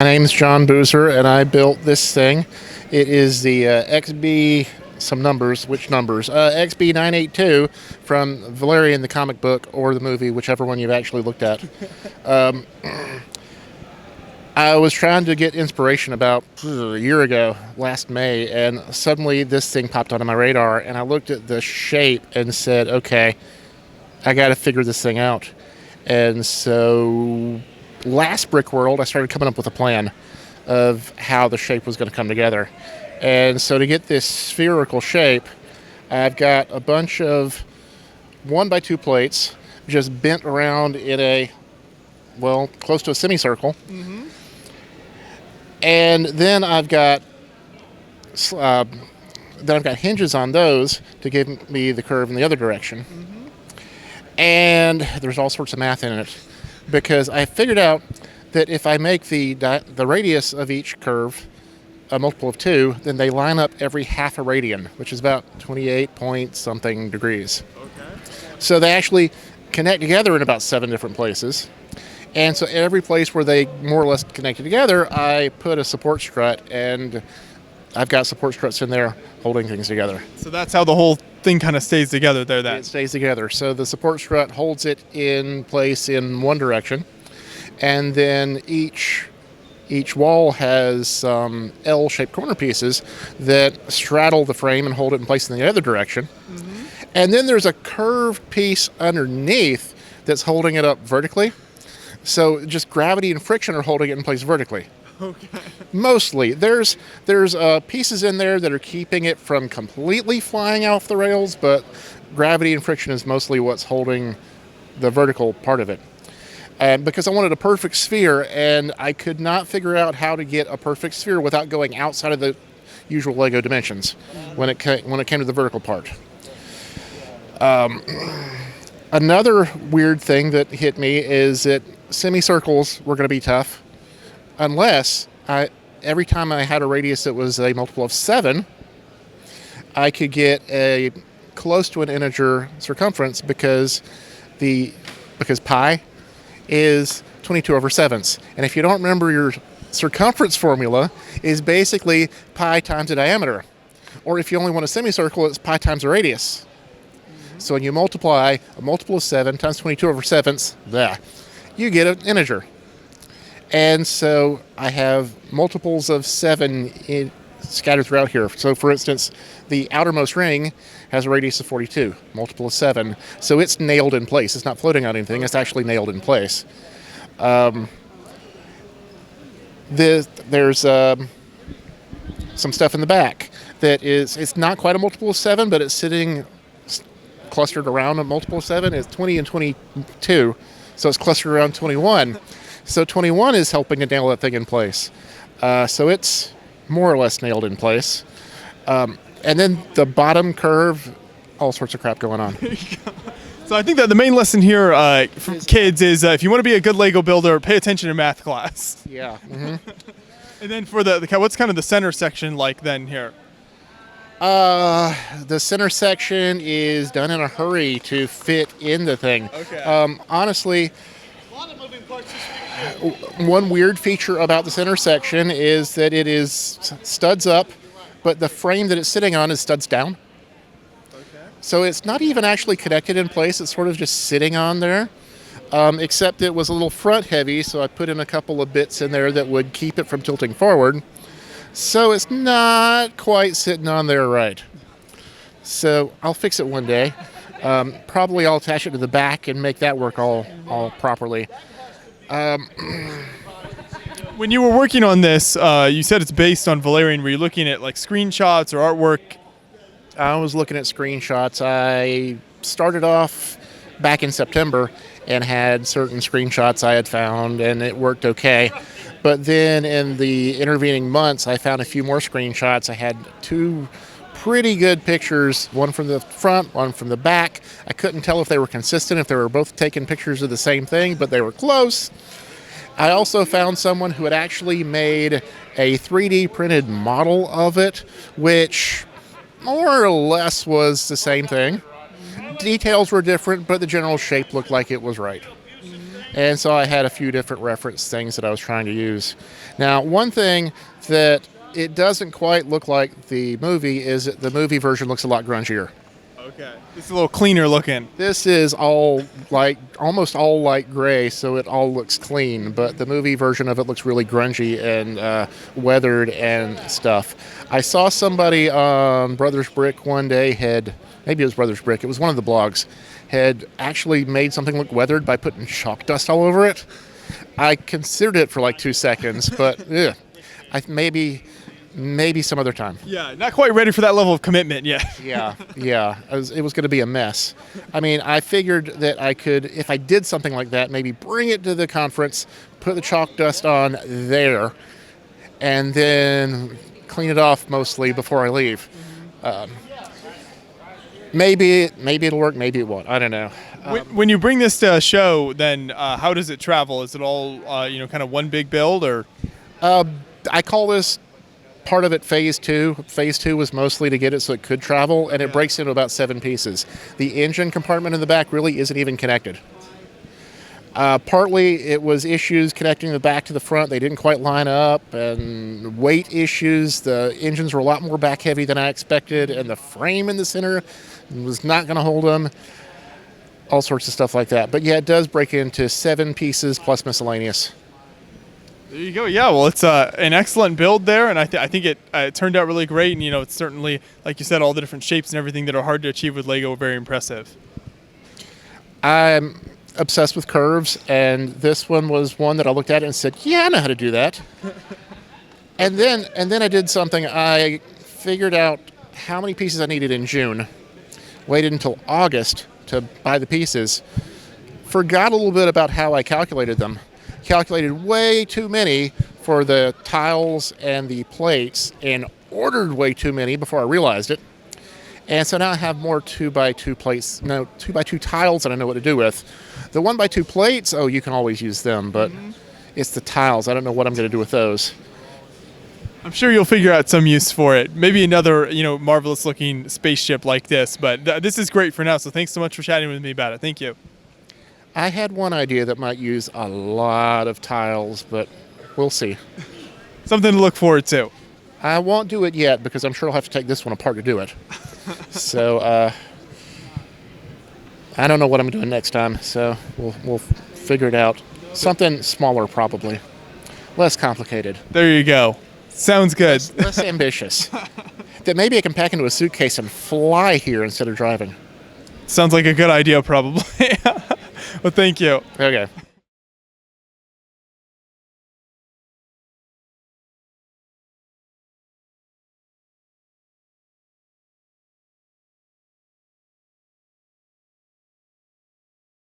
name's John Boozer, and I built this thing. It is the XB, some numbers, which numbers? XB982 from Valerian, the comic book, or the movie, whichever one you've actually looked at. I was trying to get inspiration about a year ago, last May, and suddenly this thing popped onto my radar, and I looked at the shape and said, okay, I got to figure this thing out. And so last Brickworld, I started coming up with a plan of how the shape was going to come together. And so to get this spherical shape, I've got a bunch of 1x2 plates just bent around in a, well, close to a semicircle. Mm-hmm. And then I've got hinges on those to give me the curve in the other direction. Mm-hmm. And there's all sorts of math in it, because I figured out that if I make the radius of each curve a multiple of 2, then they line up every half a radian, which is about 28 point something degrees. Okay. So they actually connect together in about 7 different places. And so every place where they more or less connected together, I put a support strut, and I've got support struts in there holding things together. So that's how the whole thing kind of stays together there then? It stays together. So the support strut holds it in place in one direction, and then each wall has some L-shaped corner pieces that straddle the frame and hold it in place in the other direction. Mm-hmm. And then there's a curved piece underneath that's holding it up vertically. So just gravity and friction are holding it in place vertically. Okay. Mostly. There's pieces in there that are keeping it from completely flying off the rails, but gravity and friction is mostly what's holding the vertical part of it. Because I wanted a perfect sphere, and I could not figure out how to get a perfect sphere without going outside of the usual LEGO dimensions when it came to the vertical part. Another weird thing that hit me is that semicircles were going to be tough unless every time I had a radius that was a multiple of 7, I could get a close to an integer circumference because pi is 22 over 7ths. And if you don't remember, your circumference formula is basically pi times the diameter. Or if you only want a semicircle, it's pi times the radius. Mm-hmm. So when you multiply a multiple of 7 times 22 over 7ths, you get an integer. And so I have multiples of 7 scattered throughout here. So for instance, the outermost ring has a radius of 42, multiple of 7. So it's nailed in place. It's not floating on anything. It's actually nailed in place. There's some stuff in the back that it's not quite a multiple of 7, but it's sitting clustered around a multiple of 7. It's 20 and 22. So it's clustered around 21. So 21 is helping to nail that thing in place. So it's more or less nailed in place. And then the bottom curve, all sorts of crap going on. So I think that the main lesson here for kids is if you want to be a good LEGO builder, pay attention in math class. Yeah. Mm-hmm. And then for what's kind of the center section like then here? The center section is done in a hurry to fit in the thing. Okay. Honestly, a lot of moving parts. One weird feature about the center section is that it is studs up, but the frame that it's sitting on is studs down. Okay. So it's not even actually connected in place. It's sort of just sitting on there, except it was a little front heavy, so I put in a couple of bits in there that would keep it from tilting forward. So it's not quite sitting on there right. So I'll fix it one day. Probably I'll attach it to the back and make that work all properly. When you were working on this, you said it's based on Valerian. Were you looking at like screenshots or artwork? I was looking at screenshots. I started off back in September and had certain screenshots I had found, and it worked okay. But then in the intervening months, I found a few more screenshots. I had 2 pretty good pictures, one from the front, one from the back. I couldn't tell if they were consistent, if they were both taking pictures of the same thing, but they were close. I also found someone who had actually made a 3D printed model of it, which more or less was the same thing. Details were different, but the general shape looked like it was right. And so I had a few different reference things that I was trying to use. Now, one thing that it doesn't quite look like the movie is that the movie version looks a lot grungier. Okay. It's a little cleaner looking. This is all like almost all light gray, so it all looks clean. But the movie version of it looks really grungy and weathered and stuff. I saw somebody on Brothers Brick one day maybe it was Brothers Brick. It was one of the blogs. Had actually made something look weathered by putting chalk dust all over it. I considered it for like 2 seconds, but maybe some other time. Yeah, not quite ready for that level of commitment yet. Yeah. It was going to be a mess. I mean, I figured that I could, if I did something like that, maybe bring it to the conference, put the chalk dust on there, and then clean it off mostly before I leave. Maybe it'll work, maybe it won't. I don't know. When you bring this to a show, then how does it travel? Is it all kind of one big build, or? I call this part of it Phase 2. Phase 2 was mostly to get it so it could travel, and it breaks into about 7 pieces. The engine compartment in the back really isn't even connected. Partly it was issues connecting the back to the front. They didn't quite line up, and weight issues. The engines were a lot more back heavy than I expected, and the frame in the center was not going to hold them. All sorts of stuff like that. But yeah, it does break into 7 pieces plus miscellaneous. There you go. Yeah, well, it's an excellent build there, and I think it turned out really great. And it's certainly, like you said, all the different shapes and everything that are hard to achieve with Lego are very impressive. I'm obsessed with curves, and this one was one that I looked at and said, yeah, I know how to do that. and then I did something. I figured out how many pieces I needed in June, waited until August to buy the pieces, forgot a little bit about how I calculated them, calculated way too many for the tiles and the plates, and ordered way too many before I realized it. And so now I have more 2x2 plates, 2x2 tiles that I know what to do with. The 1x2 plates, you can always use them, but it's the tiles. I don't know what I'm going to do with those. I'm sure you'll figure out some use for it. Maybe another, marvelous looking spaceship like this, but this is great for now. So thanks so much for chatting with me about it. Thank you. I had one idea that might use a lot of tiles, but we'll see. Something to look forward to. I won't do it yet because I'm sure I'll have to take this one apart to do it. So I don't know what I'm doing next time, so we'll figure it out. Something smaller, probably. Less complicated. There you go. Sounds good. Less ambitious. That maybe I can pack into a suitcase and fly here instead of driving. Sounds like a good idea, probably. Well, thank you. Okay.